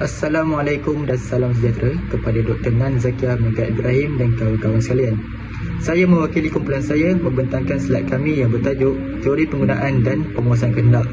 Assalamualaikum dan salam sejahtera kepada Dr. Nan Zakia Megat Ibrahim dan kawan-kawan sekalian. Saya mewakili kumpulan saya membentangkan slide kami yang bertajuk Teori Penggunaan dan Penguasaan Kehendak.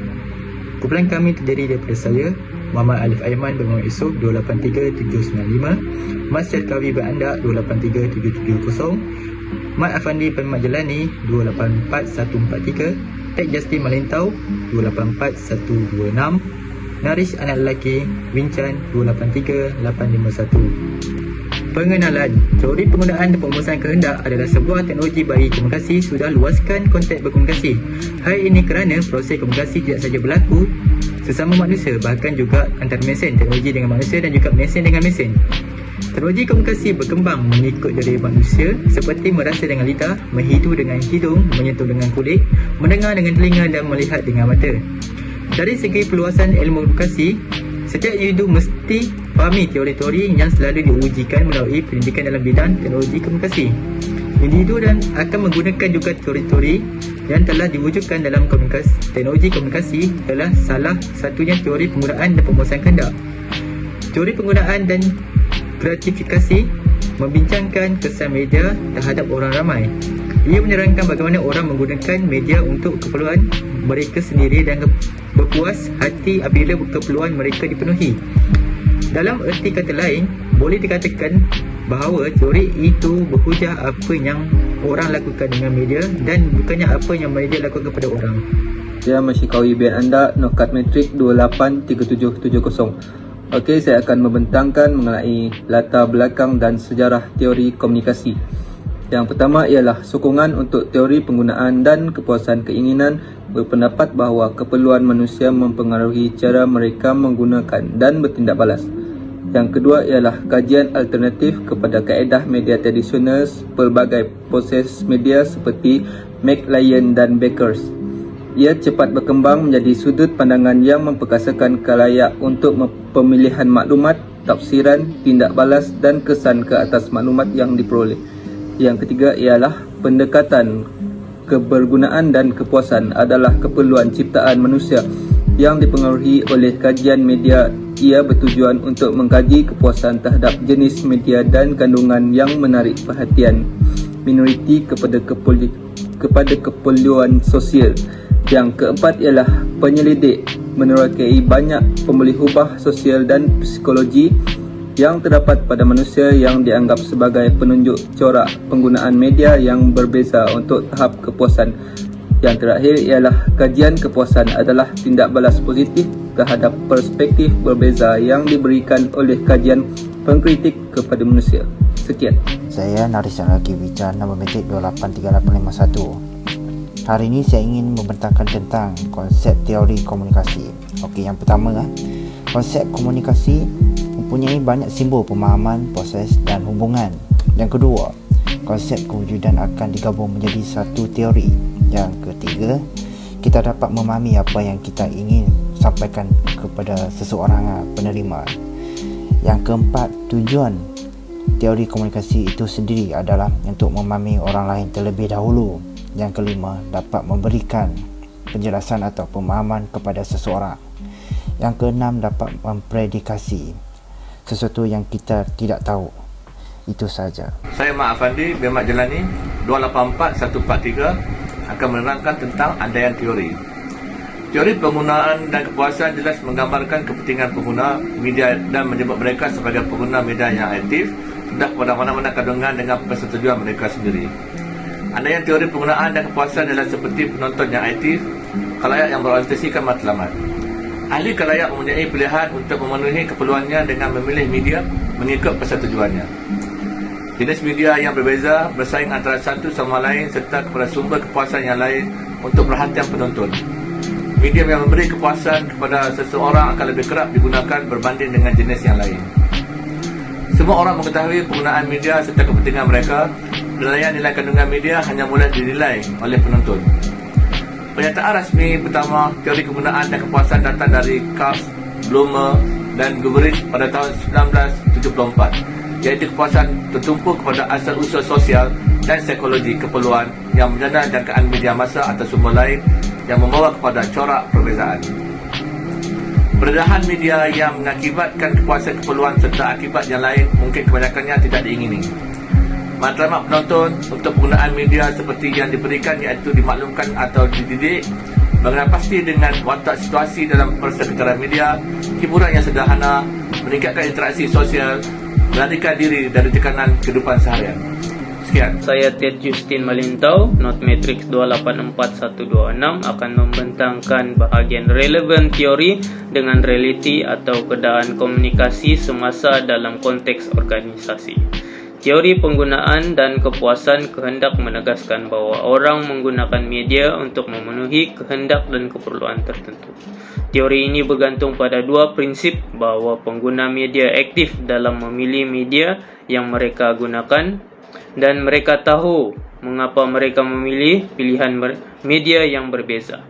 Kumpulan kami terdiri daripada saya, Muhammad Alif Aiman bernombor esok 283795, Mas Syarkawi Berandak 287770, Mat Afandi bin Mat Jelani 284143, Tek Justin Malintau 284126, Narish anak lelaki Winchan 283851. Pengenalan. Teori penggunaan dan penguasaan kehendak adalah sebuah teknologi bagi komunikasi sudah luaskan konteks berkomunikasi. Hal ini kerana proses komunikasi tidak sahaja berlaku sesama manusia, bahkan juga antara mesin, teknologi dengan manusia dan juga mesin dengan mesin. Teknologi komunikasi berkembang mengikut dari manusia seperti merasa dengan lidah, menghidu dengan hidung, menyentuh dengan kulit, mendengar dengan telinga dan melihat dengan mata. Dari segi perluasan ilmu komunikasi, setiap individu mesti fahami teori-teori yang selalu diujikan melalui pendidikan dalam bidang teknologi komunikasi. Individu dan akan menggunakan juga teori-teori yang telah diwujudkan dalam teknologi komunikasi adalah salah satunya teori penggunaan dan penguasaan kehendak. Teori penggunaan dan gratifikasi membincangkan kesan media terhadap orang ramai. Ia menerangkan bagaimana orang menggunakan media untuk keperluan mereka sendiri dan berpuas hati apabila keperluan mereka dipenuhi. Dalam erti kata lain, boleh dikatakan bahawa teori itu berhujah apa yang orang lakukan dengan media dan bukannya apa yang media lakukan kepada orang. Saya Masyikawi bin Anda, Nokat Metrik 283770. Okey, saya akan membentangkan mengenai latar belakang dan sejarah teori komunikasi. Yang pertama ialah sokongan untuk teori penggunaan dan kepuasan keinginan berpendapat bahawa keperluan manusia mempengaruhi cara mereka menggunakan dan bertindak balas. Yang kedua ialah kajian alternatif kepada kaedah media tradisional pelbagai proses media seperti McLaren dan Bakers. Ia cepat berkembang menjadi sudut pandangan yang memperkasakan khalayak untuk pemilihan maklumat, tafsiran, tindak balas dan kesan ke atas maklumat yang diperoleh. Yang ketiga ialah pendekatan kebergunaan dan kepuasan adalah keperluan ciptaan manusia yang dipengaruhi oleh kajian media. Ia bertujuan untuk mengkaji kepuasan terhadap jenis media dan kandungan yang menarik perhatian minoriti kepada keperluan sosial. Yang keempat ialah penyelidik menerokai banyak pemboleh ubah sosial dan psikologi yang terdapat pada manusia yang dianggap sebagai penunjuk corak penggunaan media yang berbeza untuk tahap kepuasan. Yang terakhir ialah kajian kepuasan adalah tindak balas positif terhadap perspektif berbeza yang diberikan oleh kajian pengkritik kepada manusia. Sekian. Saya Narish lagi Winchan, nombor metrik 283851. Hari ini saya ingin membentangkan tentang konsep teori komunikasi. Okey, yang pertama, konsep komunikasi mempunyai banyak simbol pemahaman, proses dan hubungan. Yang kedua, konsep kewujudan akan digabung menjadi satu teori. Yang ketiga, kita dapat memahami apa yang kita ingin sampaikan kepada seseorang penerima. Yang keempat, tujuan teori komunikasi itu sendiri adalah untuk memahami orang lain terlebih dahulu. Yang kelima, dapat memberikan penjelasan atau pemahaman kepada seseorang. Yang keenam, dapat mempredikasi sesuatu yang kita tidak tahu. Itu saja. Saya Mat Afandi bin Mat Jelani 284143 akan menerangkan tentang andaian teori. Teori penggunaan dan kepuasan jelas menggambarkan kepentingan pengguna media dan menyebut mereka sebagai pengguna media yang aktif sudah kepada mana-mana kandungan dengan persetujuan mereka sendiri. Andaian teori penggunaan dan kepuasan adalah seperti penonton yang aktif, khalayak yang berorientasikan matlamat. Ahli khalayak mempunyai pilihan untuk memenuhi keperluannya dengan memilih media mengikut persetujuannya. Jenis media yang berbeza bersaing antara satu sama lain serta kepada sumber kepuasan yang lain untuk perhatian penonton. Medium yang memberi kepuasan kepada seseorang akan lebih kerap digunakan berbanding dengan jenis yang lain. Semua orang mengetahui penggunaan media serta kepentingan mereka. Penilaian nilai kandungan media hanya mula dinilai oleh penonton. Pernyataan rasmi pertama teori kegunaan dan kepuasan datang dari Karl Blumer dan Goodrich pada tahun 1974, iaitu kepuasan tertumpu kepada asal-usul sosial dan psikologi keperluan yang menjana jangkaan media massa atau sumber lain yang membawa kepada corak perbezaan. Pendedahan media yang mengakibatkan kepuasan keperluan serta akibat yang lain mungkin kebanyakannya tidak diingini. Matlamat penonton untuk penggunaan media seperti yang diberikan iaitu dimaklumkan atau dididik mengenal pasti dengan watak situasi dalam persekitaran media, hiburan yang sederhana, meningkatkan interaksi sosial, melarikan diri dari tekanan kehidupan seharian. Sekian. Saya Ted Justin Malintau, Not Matrix 284126 akan membentangkan bahagian relevan teori dengan realiti atau keadaan komunikasi semasa dalam konteks organisasi. Teori penggunaan dan kepuasan kehendak menegaskan bahawa orang menggunakan media untuk memenuhi kehendak dan keperluan tertentu. Teori ini bergantung pada dua prinsip bahawa pengguna media aktif dalam memilih media yang mereka gunakan dan mereka tahu mengapa mereka memilih pilihan media yang berbeza.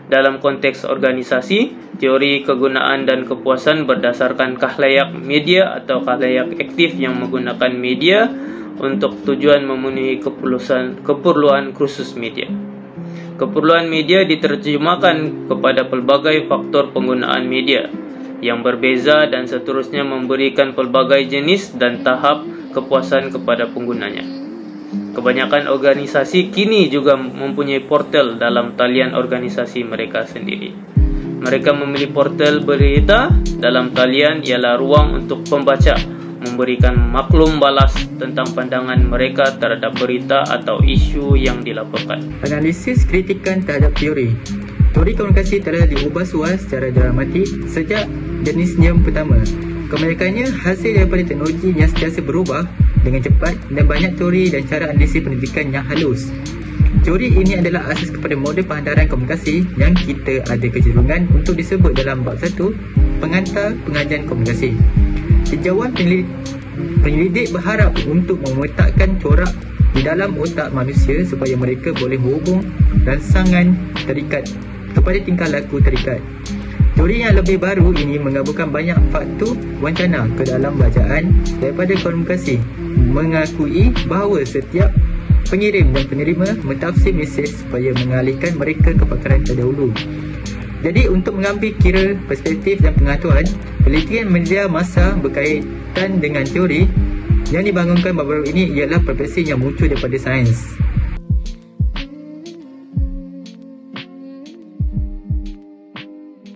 Dalam konteks organisasi, teori kegunaan dan kepuasan berdasarkan khlayak media atau khlayak aktif yang menggunakan media untuk tujuan memenuhi keperluan khusus media. Keperluan media diterjemahkan kepada pelbagai faktor penggunaan media yang berbeza dan seterusnya memberikan pelbagai jenis dan tahap kepuasan kepada penggunanya. Kebanyakan organisasi kini juga mempunyai portal dalam talian organisasi mereka sendiri. Mereka memilih portal berita dalam talian ialah ruang untuk pembaca memberikan maklum balas tentang pandangan mereka terhadap berita atau isu yang dilaporkan. Analisis kritikan terhadap teori. Teori komunikasi telah diubah suas secara dramatik sejak jenisnya pertama. Kebanyakannya hasil daripada teknologi yang sentiasa berubah dengan cepat dan banyak teori dan cara analisis pendidikan yang halus. Teori ini adalah asas kepada model penghantaran komunikasi yang kita ada kecenderungan untuk disebut dalam bab 1, pengantar pengajian komunikasi. Tinjauan penyelidik berharap untuk memetakkan corak di dalam otak manusia supaya mereka boleh menghubung rangsangan terikat kepada tingkah laku terikat. Teori yang lebih baru ini menggabungkan banyak faktor wancana ke dalam bacaan daripada komunikasi, mengakui bahawa setiap pengirim dan penerima mentafsir mesej supaya mengalihkan mereka ke pakaran terdahulu. Jadi untuk mengambil kira perspektif dan pengetahuan, penelitian media masa berkaitan dengan teori yang dibangunkan baru-baru ini ialah profesi yang muncul daripada sains.